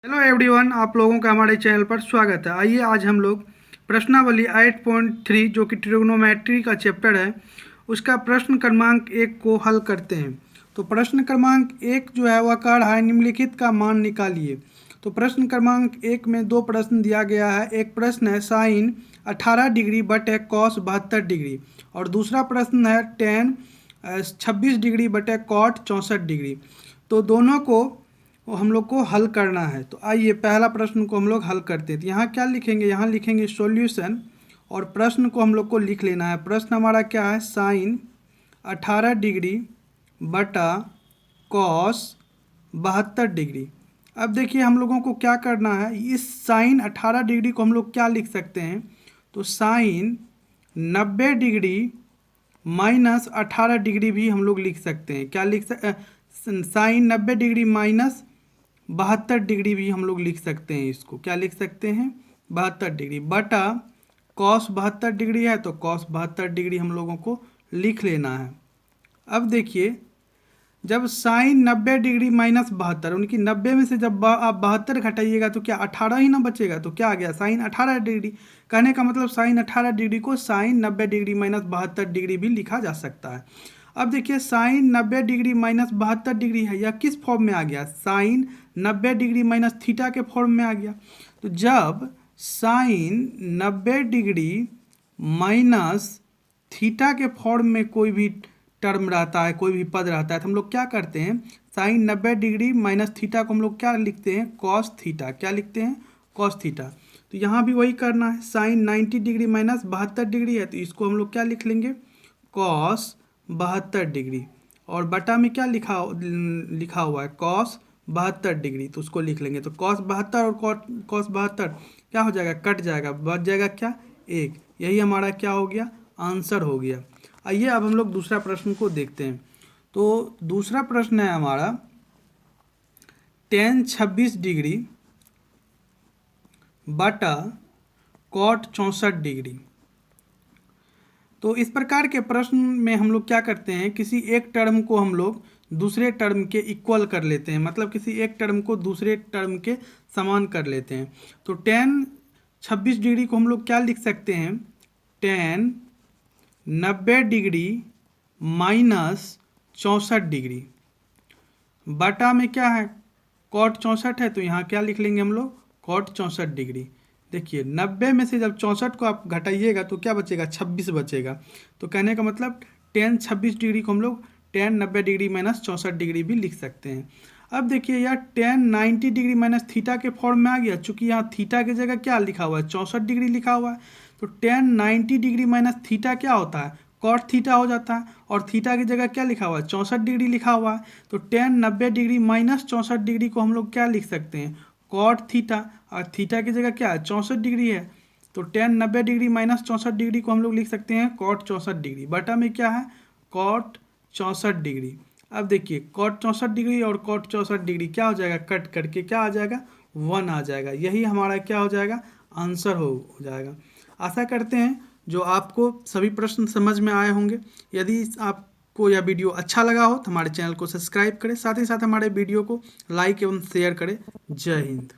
Hello everyone, आप लोगों का हमारे चैनल पर स्वागत है। आइए आज हम लोग प्रश्नावली 8.3 जो कि ट्रिग्नोमेट्री का चैप्टर है उसका प्रश्न क्रमांक 1 को हल करते हैं। तो प्रश्न क्रमांक 1 जो है वह कह रहा है निम्नलिखित का मान निकालिए। तो प्रश्न क्रमांक 1 में दो प्रश्न दिया गया है। एक प्रश्न है साइन 18 डिग्री बटे कॉस 72 डिग्री और दूसरा प्रश्न है टेन 26 डिग्री बटे कॉट 64 डिग्री। तो दोनों को हम लोग को हल करना है। तो आइए पहला प्रश्न को हम लोग हल करते हैं। तो यहाँ क्या लिखेंगे, यहाँ लिखेंगे सॉल्यूशन और प्रश्न को हम लोग को लिख लेना है। प्रश्न हमारा क्या है, साइन 18 डिग्री बटा कॉस 72 डिग्री। अब देखिए हम लोगों को क्या करना है, इस साइन 18 डिग्री को हम लोग क्या लिख सकते हैं, तो साइन 90 डिग्री माइनस 18 डिग्री भी हम लोग लिख सकते हैं। क्या लिख साइन 90 डिग्री माइनस 72 डिग्री भी हम लोग लिख सकते हैं। इसको क्या लिख सकते हैं, 72 डिग्री बटा कॉस 72 डिग्री है तो कॉस 72 डिग्री हम लोगों को लिख लेना है। अब देखिए जब साइन 90 डिग्री माइनस 72, उनकी 90 में से जब आप 72 घटाइएगा तो क्या 18 ही ना बचेगा। तो क्या आ गया, साइन 18 डिग्री। कहने का मतलब साइन 18 डिग्री को साइन 90 डिग्री माइनस 72 डिग्री भी लिखा जा सकता है। अब देखिए साइन 90 डिग्री माइनस 72 डिग्री है, यह किस फॉर्म में आ गया, साइन 90 डिग्री माइनस थीटा के फॉर्म में आ गया। तो जब साइन 90 डिग्री माइनस थीटा के फॉर्म में कोई भी टर्म रहता है, कोई भी पद रहता है, तो हम लोग क्या करते हैं, साइन 90 डिग्री माइनस थीटा को हम लोग क्या लिखते हैं, कॉस थीटा। क्या लिखते हैं, कॉस थीटा। तो यहाँ भी वही करना है, साइन 90 डिग्री माइनस 72 डिग्री है तो इसको हम लोग क्या लिख लेंगे, कॉस 72 डिग्री। और बटा में क्या लिखा हुआ है, कॉस 72 डिग्री, तो उसको लिख लेंगे। तो कॉस 72 और कॉस 72 क्या हो जाएगा, कट जाएगा, बच जाएगा क्या, एक। यही हमारा क्या हो गया, आंसर हो गया। आइए अब हम लोग दूसरा प्रश्न को देखते हैं। तो दूसरा प्रश्न है हमारा टेन 26 डिग्री बटा कॉट 64 डिग्री। तो इस प्रकार के प्रश्न में हम लोग क्या करते हैं, किसी एक टर्म को हम लोग दूसरे टर्म के इक्वल कर लेते हैं, मतलब किसी एक टर्म को दूसरे टर्म के समान कर लेते हैं। तो टेन 26 डिग्री को हम लोग क्या लिख सकते हैं, टेन 90 डिग्री माइनस 64 डिग्री बटा में क्या है, कॉट 64 है तो यहाँ क्या लिख लेंगे हम लोग, कॉट 64 डिग्री। देखिए 90 में से जब 64 को आप घटाइएगा तो क्या बचेगा, 26 बचेगा। तो कहने का मतलब टेन 26 डिग्री को हम लोग टेन 90 डिग्री माइनस 64 डिग्री भी लिख सकते हैं। अब देखिए यार टेन 90 डिग्री माइनस थीटा के फॉर्म में आ गया, चूंकि यहाँ थीटा की जगह क्या लिखा हुआ है, 64 डिग्री लिखा हुआ है। तो टेन 90 डिग्री माइनस थीटा क्या होता है, कॉट थीटा हो जाता है, और थीटा की जगह क्या लिखा हुआ है, 64 डिग्री लिखा हुआ है। तो टेन 90 डिग्री माइनस 64 डिग्री को हम लोग क्या लिख सकते हैं, कॉट थीटा, और थीटा की जगह क्या है, 64 डिग्री है। तो टेन 90 डिग्री माइनस 64 डिग्री को हम लोग लिख सकते हैं कॉट 64 डिग्री बटा में क्या है, कॉट 64 डिग्री। अब देखिए कॉट 64 डिग्री और कॉट 64 डिग्री क्या हो जाएगा, कट करके क्या आ जाएगा, 1 आ जाएगा। यही हमारा क्या हो जाएगा, आंसर हो जाएगा। आशा करते हैं जो आपको सभी प्रश्न समझ में आए होंगे। यदि आपको यह वीडियो अच्छा लगा हो तो हमारे चैनल को सब्सक्राइब करें, साथ ही साथ हमारे वीडियो को लाइक एवं शेयर करें। जय हिंद।